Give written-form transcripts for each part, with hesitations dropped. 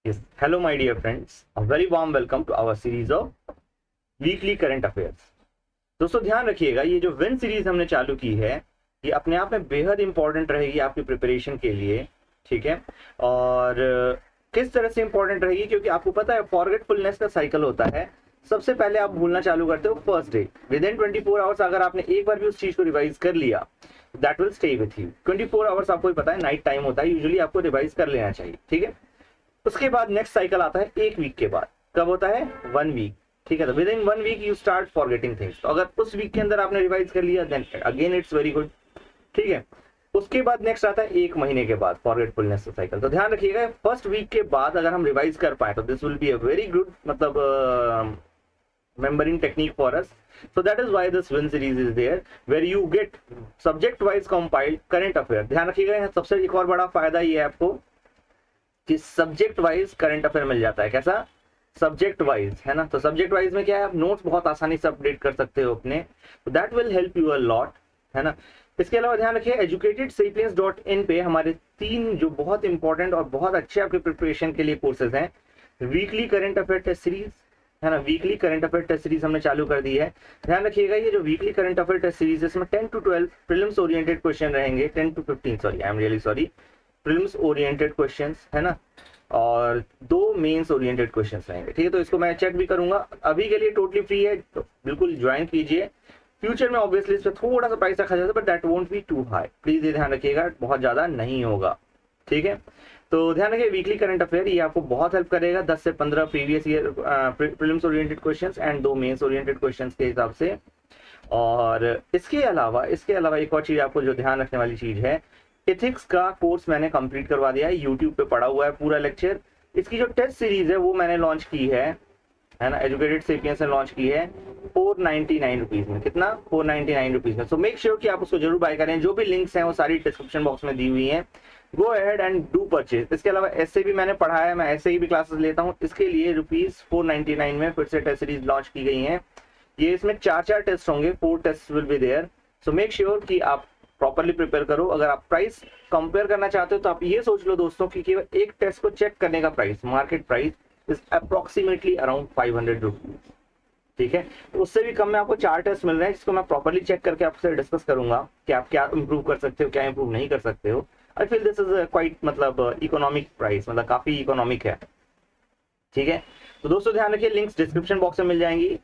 Yes. Hello, my dear friends. A very warm welcome to our series of weekly current affairs. दोस्तों ध्यान रखिएगा, ये जो win series हमने चालू की है ये अपने आप में बेहद इंपॉर्टेंट रहेगी आपकी प्रिपरेशन के लिए, ठीक है। और किस तरह से इंपॉर्टेंट रहेगी, क्योंकि आपको पता है फॉरगेटफुलनेस का साइकिल होता है। सबसे पहले आप भूलना चालू करते हो first day. With in 24 hours अगर आपने एक बार भी उस चीज को रिवाइज कर लिया, that will stay with you. 24 hours आपको पता है नाइट टाइम होता है, यूजुअली आपको रिवाइज कर लेना चाहिए, ठीक है। उसके बाद नेक्स्ट साइकिल आता है एक वीक के बाद। कब होता है? 1 वीक, ठीक है। तो within 1 week you start forgetting things. तो अगर उस वीक के अंदर आपने रिवाइज कर लिया then again it's very good, ठीक है। उसके बाद नेक्स्ट आता है एक महीने के बाद फॉरगेटफुलनेस का साइकिल। तो ध्यान रखिएगा फर्स्ट वीक के बाद अगर हम रिवाइज कर पाए तो this will be a very good मतलब remembering technique for us. So that is why this win series is there where you get subject wise compiled current affair. ध्यान रखिएगा यहाँ सबसे एक और बड़ा फायदा ये है आपको कि सब्जेक्ट वाइज करंट अफेयर मिल जाता है। कैसा? सब्जेक्ट वाइज, है ना। तो सब्जेक्ट वाइज में क्या है, आप नोट्स बहुत आसानी से अपडेट कर सकते हो अपने, that will help you a lot, है ना। इसके अलावा ध्यान रखिए educatedsapiens.in पे हमारे 3 जो बहुत इंपॉर्टेंट और बहुत अच्छे आपके प्रिपरेशन के लिए कोर्सेज हैं। Weekly current affair test series, है ना। Weekly current affair test series हमने चालू कर दी है। ध्यान रखिएगा ये जो weekly current affair test series है इसमें 10 to 12 प्रीलिम्स ओरिएंटेड क्वेश्चन रहेंगे। 10 to 15 sorry, I am really sorry, prelims oriented questions, है ना। और 2 मेंस ओरिएंटेड क्वेश्चंस रहेंगे, ठीक है। तो इसको मैं चेक भी करूंगा। अभी के लिए टोटली फ्री है, तो बिल्कुल ज्वाइन कीजिए। फ्यूचर में ऑब्वियसली इस पर थोड़ा सा प्राइस रखा जाता है, but that won't be too high. Please ये ध्यान रखिएगा, बहुत ज्यादा नहीं होगा, ठीक है। तो ध्यान रखिए वीकली करंट अफेयर ये आपको बहुत हेल्प करेगा। 10 से 15 previous year prelims oriented questions and 2 mains oriented questions के हिसाब से। और इसके अलावा एक और चीज आपको जो ध्यान रखने वाली चीज है, एथिक्स का कोर्स मैंने कंप्लीट करवा दिया है, यूट्यूब पे पड़ा हुआ है पूरा लेक्चर। इसकी जो टेस्ट सीरीज है वो मैंने लॉन्च की है ना, एजुकेटेड सेपियंस ने लॉन्च की है 499 रुपीज में। कितना? 499 रुपीज में। सो मेक श्योर कि आप उसको जरूर बाय करें। जो भी लिंक्स हैं वो सारी डिस्क्रिप्शन बॉक्स में दी हुई हैं। Go ahead and do purchase. इसके अलावा ऐसे भी मैंने पढ़ाया है, मैं ऐसे ही भी क्लासेस लेता हूँ। इसके लिए ₹499 में फिर से टेस्ट सीरीज लॉन्च की गई है। ये इसमें 4 टेस्ट होंगे, 4 test will be there. So make sure कि आप प्रॉपरली प्रिपेयर करो। अगर आप प्राइस कंपेयर करना चाहते हो तो आप ये सोच लो दोस्तों कि केवल एक टेस्ट को चेक करने का price, market price is approximately around 500 rupees, ठीक है। तो उससे भी कम में आपको 4 टेस्ट मिल रहे हैं, जिसको मैं प्रॉपरली चेक करके आपसे डिस्कस करूंगा कि आप क्या इंप्रूव कर सकते हो, क्या इंप्रूव नहीं कर सकते हो। I feel this is quite मतलब इकोनॉमिक प्राइस, मतलब काफी इकोनॉमिक है, ठीक है। तो दोस्तों ध्यान रखिए लिंक्स डिस्क्रिप्शन बॉक्स में मिल जाएंगी।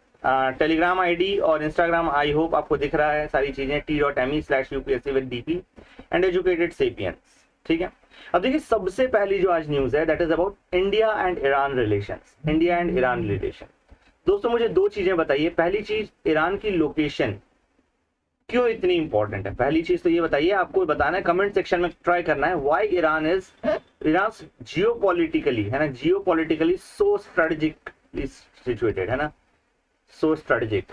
टेलीग्राम आईडी और इंस्टाग्राम आई होप आपको दिख रहा है सारी चीजें, t.me/upsc एंड एजुकेटेड सेपियंस, ठीक है। अब देखिए सबसे पहली जो आज न्यूज है that is about India and Iran relations. India and Iran relation. दोस्तों मुझे 2 चीजें बताइए। पहली चीज, ईरान की लोकेशन क्यों इतनी इंपॉर्टेंट है? पहली चीज तो ये बताइए, आपको बताना है, कमेंट सेक्शन में ट्राई करना है। व्हाई ईरान जियोपॉलिटिकली, है ना, जियोपॉलिटिकली सो स्ट्रेटेजिकली सिचुएटेड, है ना, so strategic,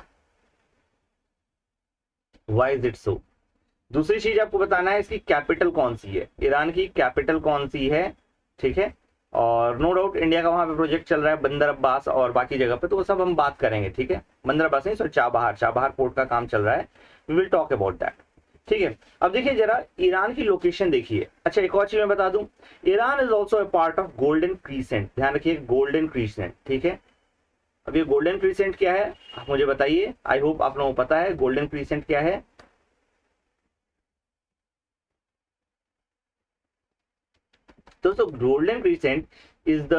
why is it so. दूसरी चीज आपको बताना है इसकी कैपिटल कौन सी है, ईरान की कैपिटल कौन सी है, ठीक है। और नो डाउट इंडिया का वहां पे प्रोजेक्ट चल रहा है बंदर अब्बास और बाकी जगह पे, तो वो सब हम बात करेंगे, ठीक है। बंदर अब्बास नहीं सॉरी, चाबहार पोर्ट का काम चल रहा है, we will talk about that, ठीक है। अब देखिए जरा ईरान की लोकेशन देखिए। अच्छा एक और चीज मैं बता दूं, Iran is also a part of golden crescent. ध्यान रखिए गोल्डन क्रीसेंट, ठीक है। अब ये गोल्डन क्रीसेंट क्या है आप मुझे बताइए, आई होप आप लोगों को पता है गोल्डन क्रीसेंट क्या है। दोस्तों golden crescent is the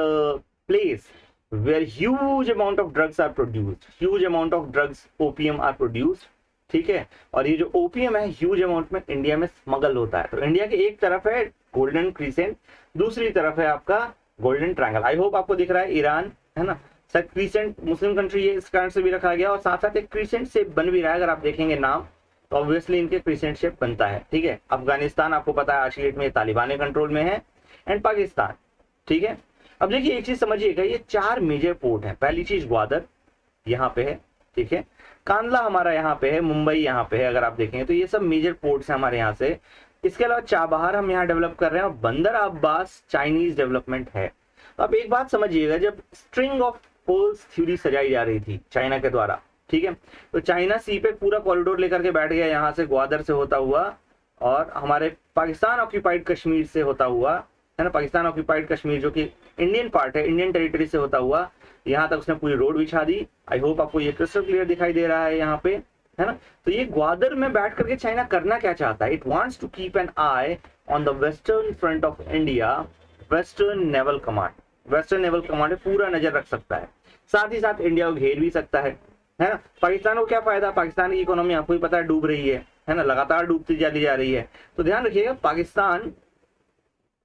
place where huge amount of drugs are produced, huge amount of drugs OPM are produced, ठीक है। और ये जो ओपीएम है ह्यूज अमाउंट में इंडिया में स्मगल होता है। तो इंडिया के एक तरफ है गोल्डन क्रीसेंट, दूसरी तरफ है आपका गोल्डन ट्रायंगल। आई होप आपको दिख रहा है ईरान, है ना। सर क्रीसेंट मुस्लिम कंट्री है इस कारण से भी रखा गया, और साथ साथ एक क्रीसेंट शेप बन भी रहा है। अगर आप देखेंगे नाम तो ऑब्वियसली इनके क्रीसेंट शेप बनता है, ठीक है। अफगानिस्तान आपको पता है आज की डेट में तालिबान कंट्रोल में है, एंड पाकिस्तान, ठीक है। अब देखिए एक चीज समझिएगा, ये 4 मेजर पोर्ट है। पहली चीज ग्वादर यहाँ पे है, ठीक है। कांदला हमारा यहाँ पे है, मुंबई यहाँ पे है, अगर आप देखेंगे तो ये सब मेजर पोर्ट्स हैं हमारे यहाँ से। इसके अलावा चाबहार हम यहाँ डेवलप कर रहे हैं, और बंदर अब्बास चाइनीज डेवलपमेंट है। तो आप एक बात समझिएगा, जब स्ट्रिंग ऑफ पोल्स थ्योरी सजाई जा रही थी चाइना के द्वारा, ठीक है, तो चाइना सी पे पूरा कॉरिडोर लेकर के बैठ गया, यहाँ से ग्वादर से होता हुआ और हमारे पाकिस्तान ऑक्यूपाइड कश्मीर से होता हुआ, है ना, पाकिस्तान ऑक्यूपाइड कश्मीर जो कि इंडियन पार्ट है, इंडियन टेरिटरी से होता हुआ यहाँ तक उसने पूरी रोड बिछा दी। आई होप आपको ये क्रिस्टल क्लियर दिखाई दे रहा है यहाँ पे, है ना। तो ये ग्वादर में बैठ करके चाइना करना क्या चाहता है, it wants to keep an eye on the western front of India, western naval command, western naval command पूरा नजर रख सकता है, साथ ही साथ इंडिया को घेर भी सकता है ना। पाकिस्तान को क्या फायदा, पाकिस्तान की इकोनॉमी आपको ही पता है डूब रही है ना, लगातार डूबती चली जा रही है। तो ध्यान रखिएगा, पाकिस्तान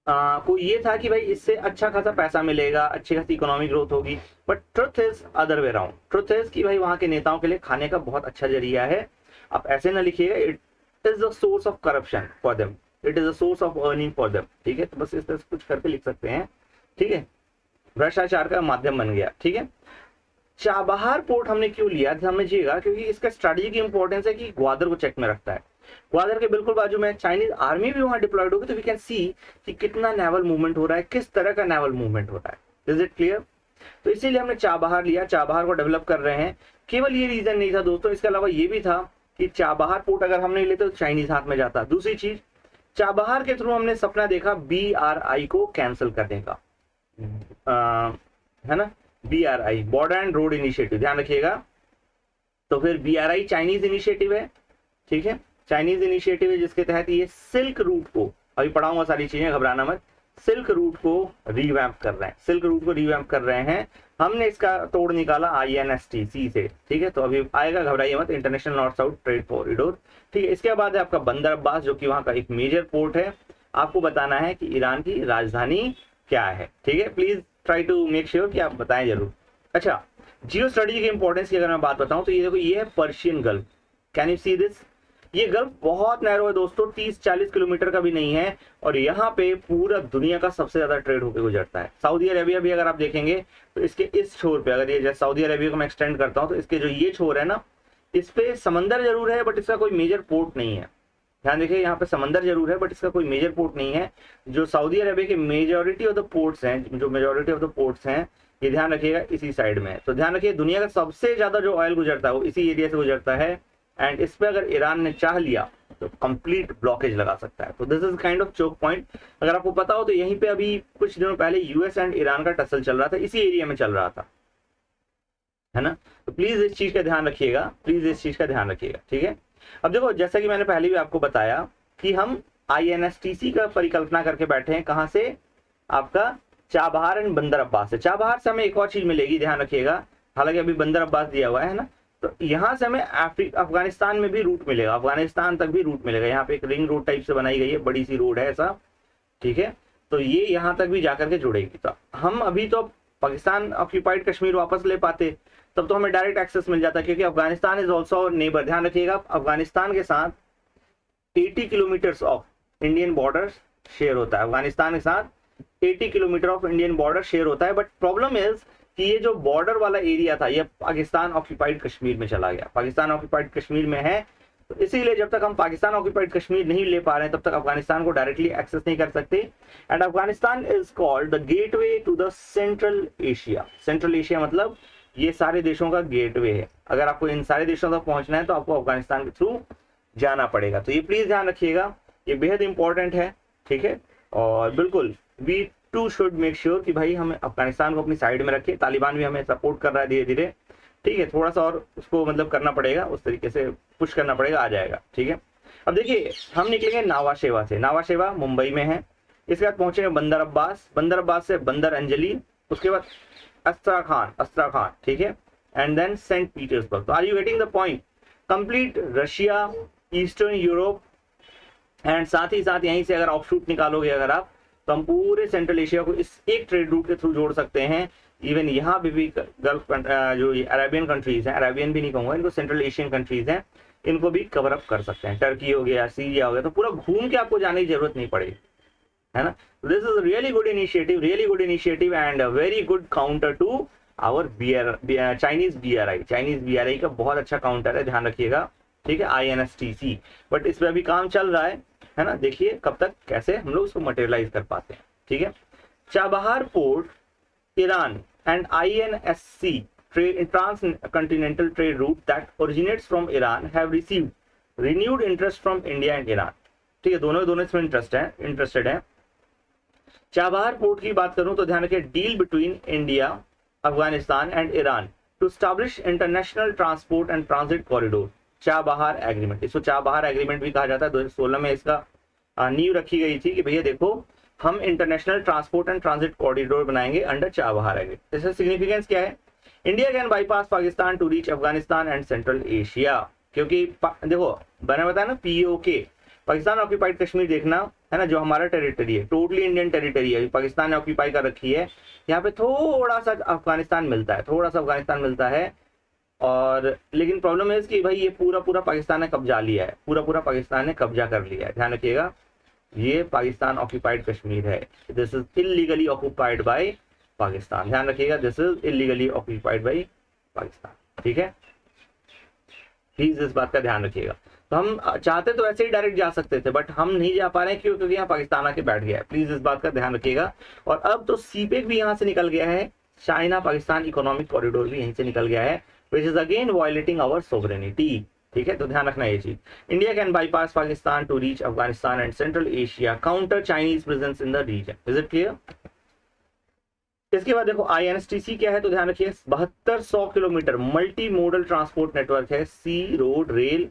को ये था कि भाई इससे अच्छा खासा पैसा मिलेगा, अच्छी खासी इकोनॉमिक ग्रोथ होगी, but truth is other way round. Truth is कि भाई वहां के नेताओं के लिए खाने का बहुत अच्छा जरिया है। आप ऐसे ना लिखिएगा, it is the source of corruption for them, it is a source of earning for them, ठीक है। तो बस इस तरह से कुछ करके लिख सकते हैं, ठीक है, भ्रष्टाचार का माध्यम बन गया, ठीक है। चाबहार पोर्ट हमने क्यों लिया, समझिएगा, क्योंकि इसका स्ट्रेटजी की इंपॉर्टेंस है कि ग्वादर को चेक में रखता है। ग्वादर के बिल्कुल बाजू में चाइनीज आर्मी भी वहां डिप्लॉयड होगी, तो वी कैन सी कि कितना नेवल मूवमेंट हो रहा है, किस तरह का नेवल मूवमेंट हो रहा है। Is it clear? तो इसीलिए हमने चाबहार लिया, चाबहार को डेवलप कर रहे हैं। केवल ये रीजन नहीं था दोस्तों, इसके अलावा ये भी था कि चाबहार पोर्ट अगर हम नहीं लेते तो चाइनीज हाथ में जाता। दूसरी चीज, चाबहार के थ्रू हमने सपना देखा BRI को कैंसिल करने का, है ना, BRI, border and road initiative, ध्यान रखिएगा। तो फिर BRI चाइनीज इनिशिएटिव है, ठीक है, चाइनीज इनिशिएटिव है, जिसके तहत ये सिल्क रूट को, अभी पढ़ाऊंगा सारी चीजें, घबराना मत, सिल्क रूट को रिवैम्प कर रहे हैं, सिल्क रूट को रिवैम्प कर रहे हैं। हमने इसका तोड़ निकाला INSTC से, ठीक है, तो अभी आएगा, घबराइए मत, international north south trade corridor, ठीक है। इसके बाद है आपका बंदर अब्बास, जो कि वहां का एक मेजर पोर्ट है। आपको बताना है कि ईरान की राजधानी क्या है, ठीक है। Please try to make sure कि आप बताएं जरूर। अच्छा, जियो स्टडी की इंपॉर्टेंस की अगर मैं बात बताऊं तो ये देखो, ये है Persian gulf, can you see this? ये गल्फ बहुत नैरो है दोस्तों, 30-40 किलोमीटर का भी नहीं है, और यहाँ पे पूरा दुनिया का सबसे ज्यादा ट्रेड होकर गुजरता है। सऊदी अरेबिया भी अगर आप देखेंगे तो इसके इस छोर पे, अगर ये जैसे सऊदी अरेबिया को मैं एक्सटेंड करता हूँ, तो इसके जो ये छोर है ना, इस पे समंदर जरूर है बट इसका कोई मेजर पोर्ट नहीं है। ध्यान देखिए, यहाँ पे समंदर जरूर है बट इसका कोई मेजर पोर्ट नहीं है। जो सऊदी अरेबिया के मेजोरिटी ऑफ द पोर्ट्स हैं, जो मेजोरिटी ऑफ द पोर्ट्स हैं, ये ध्यान रखिएगा इसी साइड में है। तो ध्यान रखिए, दुनिया का सबसे ज्यादा जो ऑयल गुजरता है वो इसी एरिया से गुजरता है, एंड इस पे अगर ईरान ने चाह लिया तो कंप्लीट ब्लॉकेज लगा सकता है। तो this is kind of choke point. अगर आपको पता हो तो यहीं पे अभी कुछ दिनों पहले US एंड ईरान का टसल चल रहा था, इसी एरिया में चल रहा था, है ना। तो प्लीज इस चीज का ध्यान रखिएगा, प्लीज इस चीज का ध्यान रखिएगा, ठीक है। अब देखो, जैसा कि मैंने पहले भी आपको बताया कि हम INSTC का परिकल्पना करके बैठे हैं, कहां से, आपका चाबहार एंड बंदर अब्बास से। चाबहार से हमें एक और चीज मिलेगी, ध्यान रखिएगा, हालांकि अभी बंदर अब्बास दिया हुआ है ना, तो यहां से हमें अफगानिस्तान में भी रूट मिलेगा, अफगानिस्तान तक भी रूट मिलेगा। यहाँ पे एक रिंग रोड टाइप से बनाई गई है, बड़ी सी रोड है ऐसा, ठीक है। तो ये यहाँ तक भी जाकर के जुड़ेगी। तो हम अभी तो पाकिस्तान ऑक्यूपाइड कश्मीर वापस ले पाते, तब तो हमें डायरेक्ट एक्सेस मिल जाता, क्योंकि अफगानिस्तान इज ऑल्सो नेबर। ध्यान रखिएगा, अफगानिस्तान के साथ 80 kilometre of Indian border share होता है, अफगानिस्तान के साथ 80 kilometre of Indian border share होता है। बट प्रॉब्लम इज कि ये जो बॉर्डर वाला एरिया था, ये पाकिस्तान ऑक्यूपाइड कश्मीर में चला गया, पाकिस्तान ऑक्यूपाइड कश्मीर में है। तो इसीलिए जब तक हम पाकिस्तान ऑक्यूपाइड कश्मीर नहीं ले पा रहे हैं, तब तक अफगानिस्तान को डायरेक्टली एक्सेस नहीं कर सकते। And Afghanistan is called the gateway to the Central Asia. Central Asia मतलब ये सारे देशों का गेटवे है। अगर आपको इन सारे देशों तक पहुंचना है तो आपको अफगानिस्तान के थ्रू जाना पड़ेगा। तो ये प्लीज ध्यान रखिएगा, ये बेहद इंपॉर्टेंट है, ठीक है। और बिल्कुल we too should make sure कि भाई हमें अफगानिस्तान को अपनी साइड में रखे। तालिबान भी हमें सपोर्ट कर रहा है धीरे धीरे, ठीक है, थोड़ा सा और उसको मतलब करना पड़ेगा, उस तरीके से पुश करना पड़ेगा, आ जाएगा, ठीक है। अब देखिए, हम निकलेंगे नावा शेवा से, नावा शेवा मुंबई में है। इसके बाद पहुंचेंगे बंदर अब्बास, बंदर अब्बास से बंदर अंजलि, उसके बाद अस्त्राखान, ठीक है, एंड देन सेंट पीटर्सबर्ग। तो are you getting the point? Complete Russia, Eastern Europe, and साथ ही साथ यहीं से अगर ऑफशूट निकालोगे अगर आप, तो हम पूरे सेंट्रल एशिया को इस एक ट्रेड रूट के थ्रू जोड़ सकते हैं। इवन यहाँ पे भी गल्फ जो अरेबियन कंट्रीज हैं, अरेबियन भी नहीं कहूंगा इनको, सेंट्रल एशियन कंट्रीज हैं, इनको भी कवर अप कर सकते हैं। टर्की हो गया, सीरिया हो गया, तो पूरा घूम के आपको जाने की जरूरत नहीं पड़ेगी, है ना। This is really good initiative and very good counter to our Chinese BRI। Chinese BRI का बहुत अच्छा काउंटर है, ध्यान रखिएगा, ठीक है, INSTC। बट इस पर अभी काम चल रहा है ना, देखिए कब तक कैसे हम लोग उसको मटेरियलाइज कर पाते हैं, ठीक है। Chabahar port, Iran and INSC trans-continental trade route that originates from Iran have received renewed interest from India and Iran, ठीक है, दोनों इसमें इंटरेस्टेड है। चाबहार पोर्ट की बात करूं तो ध्यान रखिए, deal between India, Afghanistan and Iran to establish international transport and transit corridor, Chabahar agreement. इसको चाबहार एग्रीमेंट भी कहा जाता है। 2016 में इसका नींव रखी गई थी कि भैया देखो हम international transport and transit corridor बनाएंगे अंडर चाबहार एग्रीमेंट। इसका सिग्निफिकेंस क्या है? India can bypass Pakistan to reach Afghanistan and Central Asia, क्योंकि देखो मैंने बताया ना पीओके, पाकिस्तान ऑक्यूपाइड कश्मीर देखना है ना, जो हमारा टेरिटरी है, टोटली इंडियन टेरिटरी है, पाकिस्तान ने ऑक्यूपाई कर रखी है। यहाँ पे थोड़ा सा अफगानिस्तान मिलता है, थोड़ा सा अफगानिस्तान मिलता है, और लेकिन प्रॉब्लम है कि भाई ये पूरा पूरा पाकिस्तान ने कब्जा लिया है, पूरा पूरा पाकिस्तान ने कब्जा कर लिया है। ध्यान रखिएगा, ये पाकिस्तान ऑक्यूपाइड कश्मीर है, this is illegally occupied by Pakistan. ध्यान रखिएगा, this is illegally occupied by Pakistan. ठीक है, प्लीज इस बात का ध्यान रखिएगा। तो हम चाहते तो ऐसे ही डायरेक्ट जा सकते थे, बट हम नहीं जा पा रहे हैं, क्यों? क्योंकि यहाँ पाकिस्तान आके बैठ गया है। प्लीज इस बात का ध्यान रखिएगा। और अब तो सीपेक भी यहाँ से निकल गया है, चाइना पाकिस्तान इकोनॉमिक कॉरिडोर भी यहीं से निकल गया है, which is again violating our sovereignty. ठीक है, तो ध्यान रखना ये चीज। India can bypass Pakistan to reach Afghanistan and Central Asia, counter Chinese presence in the region. Is it clear? इसके बाद देखो INSTC क्या है, तो ध्यान रखिए 7200 kilometre multi modal transport network है, sea road rail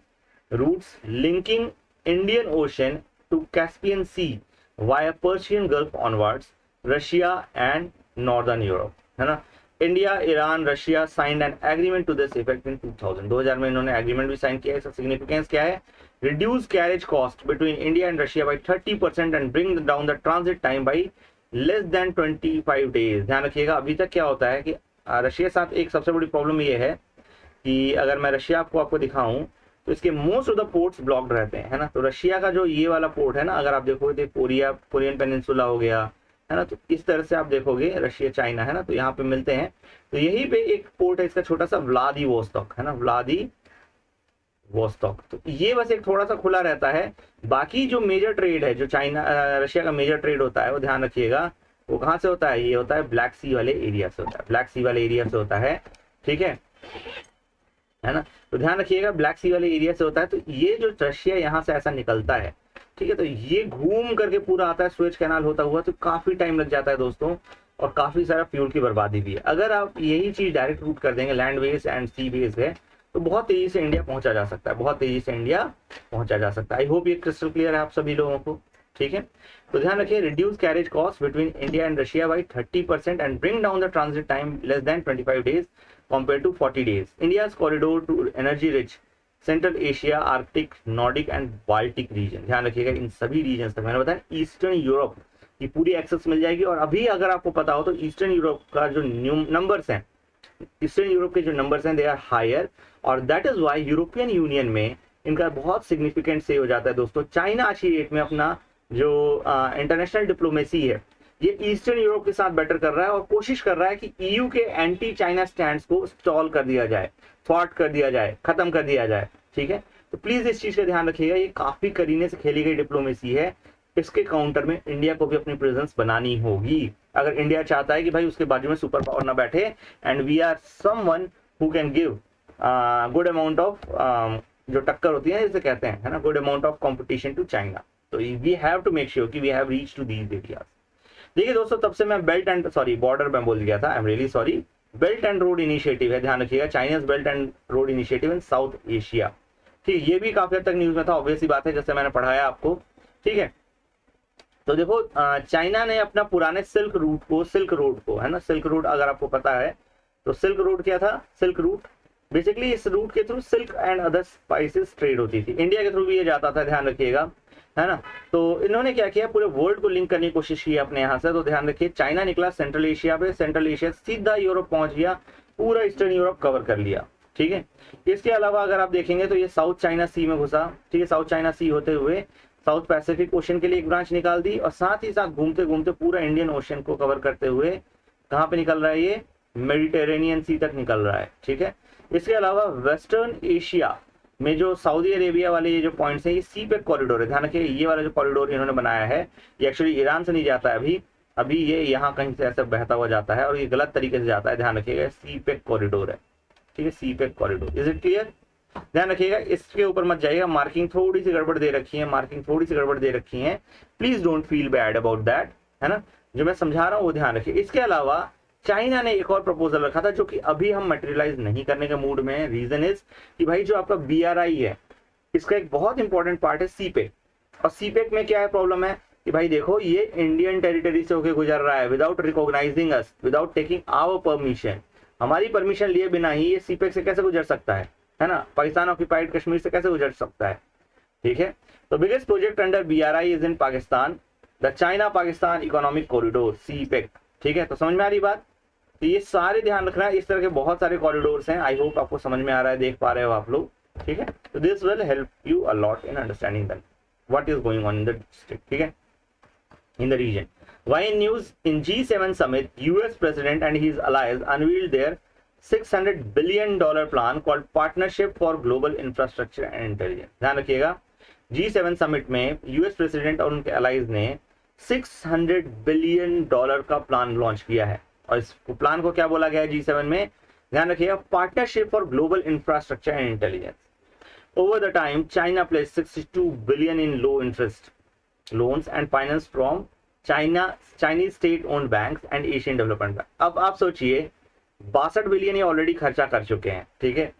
routes linking Indian Ocean to Caspian Sea via Persian Gulf onwards, Russia and northern Europe, है ना। India, Iran, Russia signed an agreement to this effect in 2000 में इन्होंने agreement भी sign किया है। इसका significance क्या है? Reduce carriage cost between India and Russia by 30% and bring down the transit time by less than 25 days. ध्यान रखिएगा, अभी तक क्या होता है कि रशिया के साथ एक सबसे बड़ी प्रॉब्लम ये है कि अगर मैं रशिया आपको दिखाऊं तो इसके most of the ports blocked रहते हैं, है ना। तो रशिया का जो ये वाला पोर्ट है ना, अगर आप देखोगे तो कोरियन पेनिनसुला हो गया, है ना, तो इस तरह से आप देखोगे रशिया चाइना, है ना, तो यहाँ पे मिलते हैं। तो यहीं पे एक पोर्ट है इसका छोटा सा, व्लादिवोस्तोक, है ना, व्लादिवोस्तोक। तो ये बस एक थोड़ा सा खुला रहता है। बाकी जो मेजर ट्रेड है, जो चाइना रशिया का मेजर ट्रेड होता है, वो ध्यान रखिएगा वो कहाँ से होता है? ये होता है ब्लैक सी वाले एरिया से होता है, ब्लैक सी वाले एरिया से होता है। ठीक है ना, तो ध्यान रखिएगा ब्लैक सी वाले एरिया से होता है। तो ये जो रशिया यहाँ से ऐसा निकलता है, ठीक है, तो ये घूम करके पूरा आता है सुएज कैनाल होता हुआ, तो काफी टाइम लग जाता है दोस्तों, और काफी सारा फ्यूल की बर्बादी भी है। अगर आप यही चीज डायरेक्ट रूट कर देंगे, land base and sea base है, तो बहुत तेजी से इंडिया पहुंचा जा सकता है, बहुत तेजी से इंडिया पहुंचा जा सकता है। आई होप ये क्रिस्टल क्लियर है आप सभी लोगों को। ठीक है, तो ध्यान रखिए, reduce carriage cost between India and Russia by 30% and bring down the transit time less than 25 days compared to 40 days. India's corridor to energy rich Central Asia, Arctic, Nordic and Baltic region. ध्यान रखिएगा इन सभी reason तक, मैंने बताया eastern Europe की पूरी access मिल जाएगी। और अभी अगर आपको पता हो तो ईस्टर्न यूरोप का जो नंबर्स हैं, ईस्टर्न यूरोप के जो नंबर्स हैं, दे आर हायर, और that is why European Union में इनका बहुत सिग्निफिकेंट से हो जाता है दोस्तों। चाइना आज की डेट में अपना जो इंटरनेशनल डिप्लोमेसी है, ये ईस्टर्न यूरोप के साथ बेटर कर रहा है, और कोशिश कर रहा है कि EU के एंटी चाइना स्टैंड्स को स्टॉल कर दिया जाए, थ्वार्ट कर दिया जाए, खत्म कर दिया जाए। ठीक है, तो प्लीज इस चीज का ध्यान रखिएगा, ये काफी करीने से खेली गई डिप्लोमेसी है। इसके काउंटर में इंडिया को भी अपनी प्रेजेंस बनानी होगी, अगर इंडिया चाहता है कि भाई उसके बाजू में सुपर पावर ना बैठे, and we are someone who can give good amount of, जो टक्कर होती है जिसे कहते हैं, है ना, good amount of competition to China. तो we have to make sure कि we have reach to these areas. देखिए दोस्तों, तब से मैं बेल्ट एंड बॉर्डर में बोल गया था, I am really sorry. Belt and road initiative है, ध्यान रखिएगा, Chinese belt and road initiative in south Asia. ठीक, ये भी काफी हद तक न्यूज में था, ऑब्वियस सी बात है, जैसे मैंने पढ़ाया आपको। ठीक है, तो देखो चाइना ने अपना पुराने सिल्क रोड को, है ना, सिल्क रोड अगर आपको पता है तो सिल्क रोड क्या था? सिल्क रूट बेसिकली इस रूट के through silk and other spices trade होती थी, इंडिया के थ्रू भी ये जाता था, ध्यान रखिएगा, है ना। तो इन्होंने क्या किया, पूरे वर्ल्ड को लिंक करने की कोशिश की अपने यहाँ से। तो ध्यान रखिए, चाइना निकला सेंट्रल एशिया पे, सेंट्रल एशिया सीधा यूरोप पहुंच गया, पूरा ईस्टर्न यूरोप कवर कर लिया। ठीक है, इसके अलावा अगर आप देखेंगे तो ये साउथ चाइना सी में घुसा। ठीक है, साउथ चाइना सी होते हुए साउथ पैसिफिक ओशन के लिए एक ब्रांच निकाल दी, और साथ ही साथ घूमते घूमते पूरा इंडियन ओशन को कवर करते हुए कहाँ पे निकल रहा है? ये मेडिटेरेनियन सी तक निकल रहा है। ठीक है, इसके अलावा वेस्टर्न एशिया में जो सऊदी अरेबिया वाले ये जो पॉइंट्स हैं, ये सीपेक कॉरिडोर है, ध्यान रखिए, ये वाला जो कॉरिडोर इन्होंने बनाया है, ये एक्चुअली ईरान से नहीं जाता है, अभी ये यहाँ कहीं से ऐसे बहता हुआ जाता है, और ये गलत तरीके से जाता है, ध्यान रखिएगा, सीपेक कॉरिडोर है। ठीक है, CPEC corridor, is it clear? ध्यान रखिएगा, इसके ऊपर मत जाइएगा, मार्किंग थोड़ी सी गड़बड़ दे रखी है, please don't feel bad about that, है ना। जो मैं समझा रहा हूँ वो ध्यान रखिए। इसके अलावा चाइना ने एक और प्रपोजल रखा था जो कि अभी हम मटेरियलाइज नहीं करने के मूड में हैं। रीजन इज कि भाई जो आपका BRI है इसका एक बहुत इंपॉर्टेंट पार्ट है सीपेक, और सीपेक में क्या है प्रॉब्लम है कि भाई देखो ये इंडियन टेरिटरी से होकर गुजर रहा है without recognising us, without taking our permission. हमारी परमिशन लिए बिना ही ये सीपेक से कैसे गुजर सकता है ना, पाकिस्तान ऑक्यूपाइड कश्मीर से कैसे गुजर सकता है, ठीक है। तो biggest project under BRI is in Pakistan, the China Pakistan economic corridor CPEC, ठीक है। तो समझ में आ रही बात, तो ये सारे ध्यान रखना है, इस तरह के बहुत सारे कॉरिडोर्स हैं। आई होप आपको समझ में आ रहा है, देख पा रहे हो आप लोग, ठीक है। तो this will help you a lot in understanding that what is going on in the district, ठीक है, in the region. Why in news? In G7 summit, US president and his allies unveiled their $600 billion plan called Partnership for Global Infrastructure and Intelligence. ध्यान रखिएगा, G7 summit में US president और उनके allies ने $600 billion का plan launch किया है, और इस प्लान को क्या बोला गया है G7 में, ध्यान रखिएगा, partnership for global infrastructure and intelligence. Over the time, China placed $62 billion in low interest loans and finance from Chinese state-owned banks and Asian Development Bank. अब आप सोचिए 62 बिलियन ये ऑलरेडी खर्चा कर चुके हैं, ठीक है,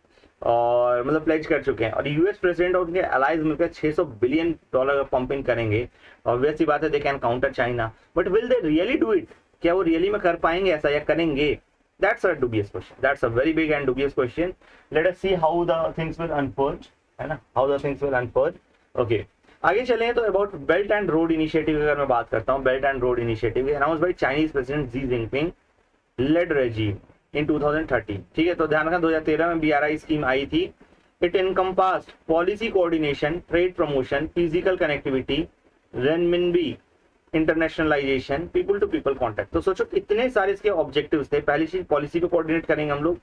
और मतलब प्लेज कर चुके हैं, और यूएस प्रेसिडेंट और उनके अलाइज मिलकर $600 बिलियन का पंपिंग करेंगे. ऑब्वियस सी बात है, they can counter China, but will they really do it? क्या वो रियली में कर पाएंगे ऐसा, या करेंगे? That's a dubious question. That's a very big and dubious question. Let us see how the things will unfold, है ना, how the things will unfold. Okay. आगे चलें तो about belt and road initiative अगर मैं बात करता हूँ, belt and road initiative announce by Chinese president Xi Jinping led regime in 2013, ठीक है। तो ध्यान रखना 2013 में BRI स्कीम आई थी. It encompassed policy coordination, trade promotion, physical connectivity, renminbi internationalisation, people to people contact. तो सोचो इतने सारे इसके ऑब्जेक्टिव्स थे. पहली चीज पॉलिसी को कोऑर्डिनेट करेंगे हम लोग,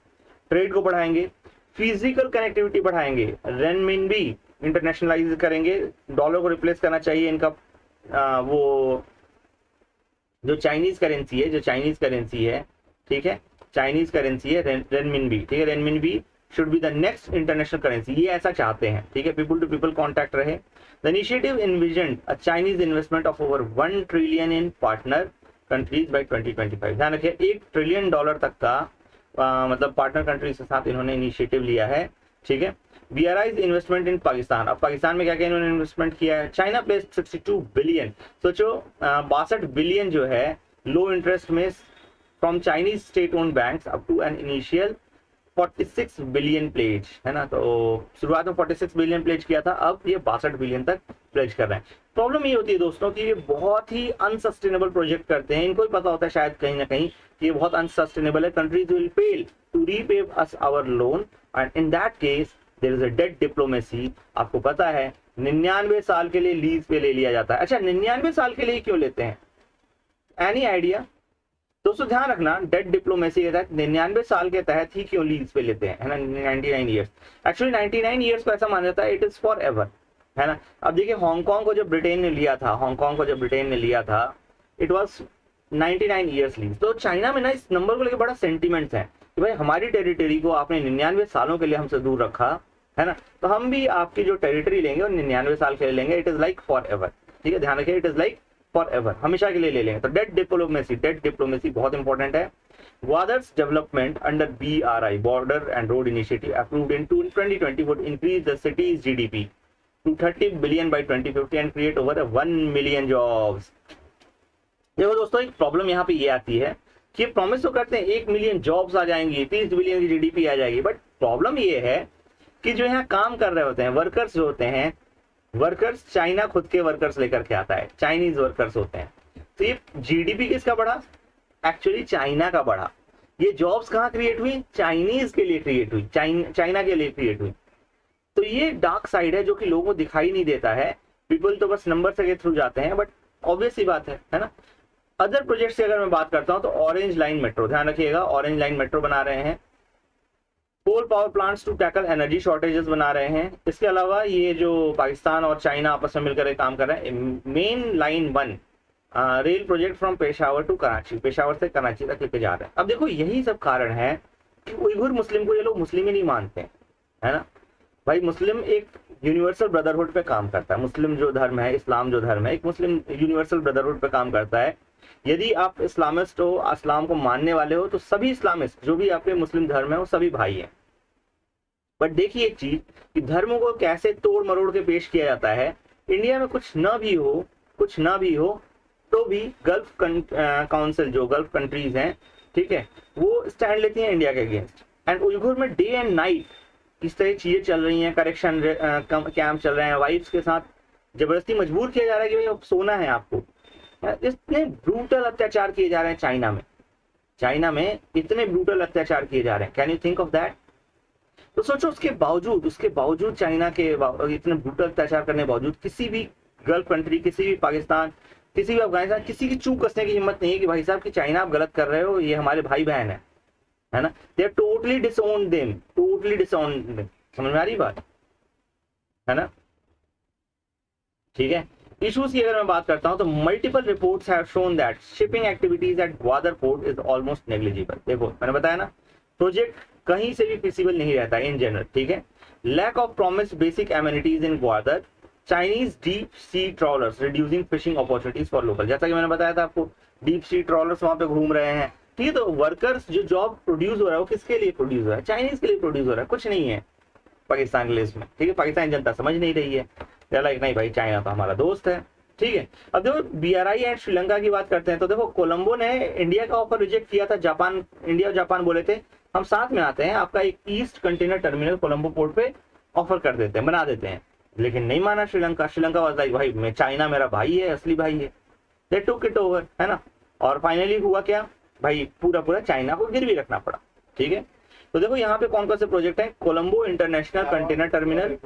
ट्रेड को बढ़ाएंगे, फिजिकल कनेक्टिविटी बढ़ाएंगे, रेनमिनबी इंटरनेशनलाइज करेंगे, डॉलर को रिप्लेस करना चाहिए इनका वो जो चाइनीज करेंसी है, ठीक है, चाइनीज करेंसी है रेनमिनबी, ठीक है, renminbi should be the next international currency, ये ऐसा चाहते हैं, ठीक है, पीपल टू पीपल कॉन्टैक्ट रहे. The initiative envisioned a Chinese investment of over $1 trillion in partner countries by 2025. ध्यान रखिए $1 ट्रिलियन तक का मतलब पार्टनर कंट्रीज के साथ इन्होंने इनिशिएटिव लिया है, ठीक है. BRI's इन्वेस्टमेंट इन पाकिस्तान, अब पाकिस्तान में क्या क्या इन्होंने इन्वेस्टमेंट किया है. चाइना प्लेस 62 बिलियन, सोचो 62 बिलियन जो है लो इंटरेस्ट में from Chinese state owned banks up to an initial 46 billion pledge, है ना. तो शुरुआत में 46 बिलियन प्लेज किया था, अब ये 62 बिलियन तक प्लेज कर रहे हैं. प्रॉब्लम ये होती है दोस्तों कि ये बहुत ही अनसस्टेनेबल प्रोजेक्ट करते हैं. इनको ही पता होता है शायद कहीं ना कहीं कि ये बहुत अनसस्टेनेबल है. Countries will fail to repay us our loan and in that case there is a debt diplomacy. आपको पता है 99 साल के लिए लीज पे ले लिया जाता है. अच्छा 99 साल के लिए क्यों लेते हैं? Any idea? दोस्तों ध्यान रखना, डेट डिप्लोमेसी के तहत 99 साल के तहत ही क्यों लीज पे लेते हैं, है ना, 99 ईयर्स. एक्चुअली 99 ईयर्स को ऐसा माना जाता है इट इज फॉर एवर, है ना. अब देखिए हांगकांग को जब ब्रिटेन ने लिया था, इट वाज 99 ईयर्स लीज. तो चाइना में ना इस नंबर को लेकर बड़ा सेंटिमेंट्स है कि भाई हमारी टेरिटरी को आपने 99 सालों के लिए हमसे दूर रखा, है ना, तो हम भी आपकी जो टेरिटरी लेंगे और 99 साल के लिए लेंगे. It is like for ever, ठीक है, ध्यान रखिए, it is like for ever, हमेशा के लिए ले लेंगे. तो डेट डिप्लोमेसी बहुत इंपॉर्टेंट है. Gwadar's development under BRI border and road initiative approved in 2020 would increase the city's GDP to 30 billion by 2050 and create over 1 million jobs. देखो दोस्तों एक प्रॉब्लम यहाँ पे ये आती है कि प्रॉमिस तो करते हैं 1 मिलियन जॉब्स आ जाएंगी, 30 बिलियन की GDP आ जाएगी, बट प्रॉब्लम ये है कि जो यहाँ काम कर रहे होते हैं वर्कर्स जो होते हैं, वर्कर्स चाइना खुद के वर्कर्स लेकर के आता है, चाइनीज वर्कर्स होते हैं. तो ये GDP किसका बढ़ा? एक्चुअली चाइना का बढ़ा. ये जॉब्स कहाँ क्रिएट हुई? चाइनीज के लिए क्रिएट हुई, चाइना के लिए क्रिएट हुई. तो ये डार्क साइड है जो कि लोगों को दिखाई नहीं देता है. पीपल तो बस नंबर के थ्रू जाते हैं, बट ऑब्वियस सी बात है ना. अदर प्रोजेक्ट्स की अगर मैं बात करता हूं तो ऑरेंज लाइन मेट्रो, ध्यान रखिएगा, ऑरेंज लाइन मेट्रो बना रहे हैं. Coal power plants to tackle energy shortages बना रहे हैं. इसके अलावा ये जो पाकिस्तान और चाइना आपस में मिलकर काम कर रहे हैं, main line 1 rail project from Peshawar to Karachi, Peshawar से कराची तक लेके जा रहे हैं. अब देखो यही सब कारण है कि उइगुर मुस्लिम को ये लोग मुस्लिम ही नहीं मानते, है ना. भाई मुस्लिम एक यूनिवर्सल ब्रदरहुड पे काम करता है. मुस्लिम जो धर्म है, इस्लाम जो धर्म है, एक मुस्लिम यूनिवर्सल ब्रदरहुड पे काम करता है. यदि आप इस्लामिस्ट हो, इस्लाम को मानने वाले हो, तो सभी इस्लामिस्ट जो भी आपके मुस्लिम धर्म है वो सभी भाई हैं। बट देखिए एक चीज कि धर्मों को कैसे तोड़ मरोड़ के पेश किया जाता है। इंडिया में कुछ ना भी हो तो भी गल्फ काउंसिल, जो गल्फ कंट्रीज हैं, ठीक है, वो स्टैंड लेती हैं इंडिया के अगेंस्ट। एंड उइगुर में डे एंड नाइट इस तरह चीजें चल रही हैं, करेक्शन कैंप चल रहे हैं, वाइफ्स के साथ जबरदस्ती मजबूर किया जा रहा है कि भाई अब सोना है आपको। इतने ब्रूटल अत्याचार किए जा रहे हैं चाइना में इतने ब्रूटल अत्याचार किए जा रहे हैं। Can you think of that? तो सोचो उसके बावजूद चाइना के इतने ब्रूटल अत्याचार करने के बावजूद किसी भी गल्फ कंट्री, किसी भी पाकिस्तान, किसी भी अफगानिस्तान, किसी की चूक कसने की हिम्मत नहीं है कि भाई साहब कि चाइना आप गलत कर रहे हो, ये हमारे भाई बहन है ना। दे आर टोटली डिसओन्ड देम, समझ में आ रही बात है ना? ठीक है। इश्यूज की अगर मैं बात करता हूं तो multiple reports have shown that shipping activities eight Gwadar port is almost negligible. देखो मैंने बताया ना, प्रोजेक्ट कहीं से भी फिजिबल नहीं रहता इन जनरल, ठीक है। Lack of promised basic amenities in Gwadar, Chinese deep sea trawlers reducing fishing opportunities for local. जैसा कि मैंने बताया था आपको, डीप सी ट्रॉलर्स वहां पे घूम रहे हैं, ठीक है। तो वर्कर्स जो जॉब प्रोड्यूस हो रहा है वो किसके लिए प्रोड्यूस हो रहा है? चाइनीज के लिए प्रोड्यूस हो रहा है, कुछ नहीं है पाकिस्तान के लिए इसमें, ठीक है। पाकिस्तानी जनता समझ नहीं रही है, लाइक नहीं भाई चाइना तो हमारा दोस्त है, ठीक है। अब देखो BRI एंड श्रीलंका की बात करते हैं तो देखो कोलंबो ने इंडिया का ऑफर रिजेक्ट किया था। जापान, इंडिया और जापान बोले थे हम साथ में आते हैं, आपका एक east container terminal Colombo port पे ऑफर कर देते हैं, बना देते हैं, लेकिन नहीं माना श्रीलंका। वाज लाइक भाई मैं, चाइना मेरा भाई है, असली भाई है, दे टुक इट ओवर, है ना। और फाइनली हुआ क्या भाई, पूरा चाइना को गिरवी रखना पड़ा, ठीक है। तो देखो यहाँ पे कौन कौन से प्रोजेक्ट है, Colombo international container terminal,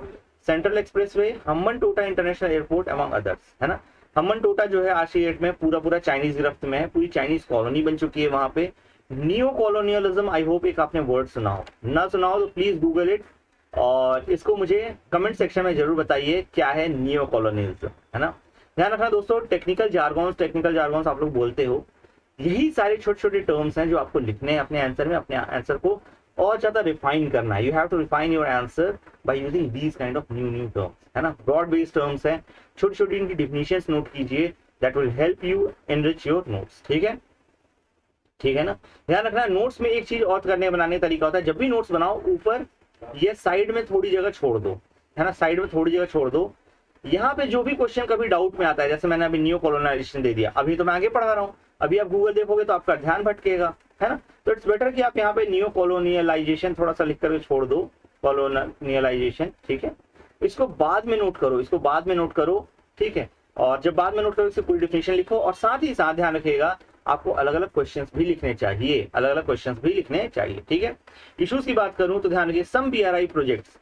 central expressway, Hambantota international airport among others, है ना। हम्बनटोटा जो है आज की डेट में पूरा चाइनीज गिरफ्त में है, पूरी चाइनीज कॉलोनी बन चुकी है वहां पे। नियो कॉलोनियलिज्म, आई होप एक आपने वर्ड सुना हो, ना सुना हो तो प्लीज गूगल इट और इसको मुझे कमेंट सेक्शन में जरूर बताइए क्या है नियो कॉलोनियलिज्म, है ना। ध्यान रखना दोस्तों, टेक्निकल जार्गन्स आप लोग बोलते हो, यही सारे छोटे छोटे टर्म्स हैं जो आपको लिखने हैं अपने आंसर में। अपने आंसर को और ज्यादा रिफाइन करना है, you have to refine your answer by using these kind of new terms, है ना। ब्रॉड बेस्ड टर्म्स हैं, छोटी छोटी इनकी डिफिनेशंस नोट कीजिए, that will help you enrich your notes, ठीक है ना। ध्यान रखना नोट्स में एक चीज और करने बनाने का तरीका होता है, जब भी नोट्स बनाओ ऊपर ये साइड में थोड़ी जगह छोड़ दो, है ना, साइड में थोड़ी जगह छोड़ दो। यहाँ पे जो भी क्वेश्चन कभी डाउट में आता है, जैसे मैंने अभी न्यू कॉलोनाइजेशन दे दिया, अभी तो मैं आगे पढ़ा रहा हूँ, अभी आप गूगल देखोगे तो आपका ध्यान भटकेगा, है ना। तो इट्स बेटर कि आप यहाँ पे न्यू कॉलोनियलाइजेशन थोड़ा सा लिख करके छोड़ दो, कॉलोनियलाइजेशन, ठीक है। इसको बाद में नोट करो, ठीक है। और जब बाद में नोट करो इसकी पूरी डिफिनेशन लिखो, और साथ ही साथ ध्यान रखिएगा आपको अलग अलग क्वेश्चंस भी लिखने चाहिए, ठीक है। इश्यूज की बात करूं तो ध्यान रखिए, some BRI projects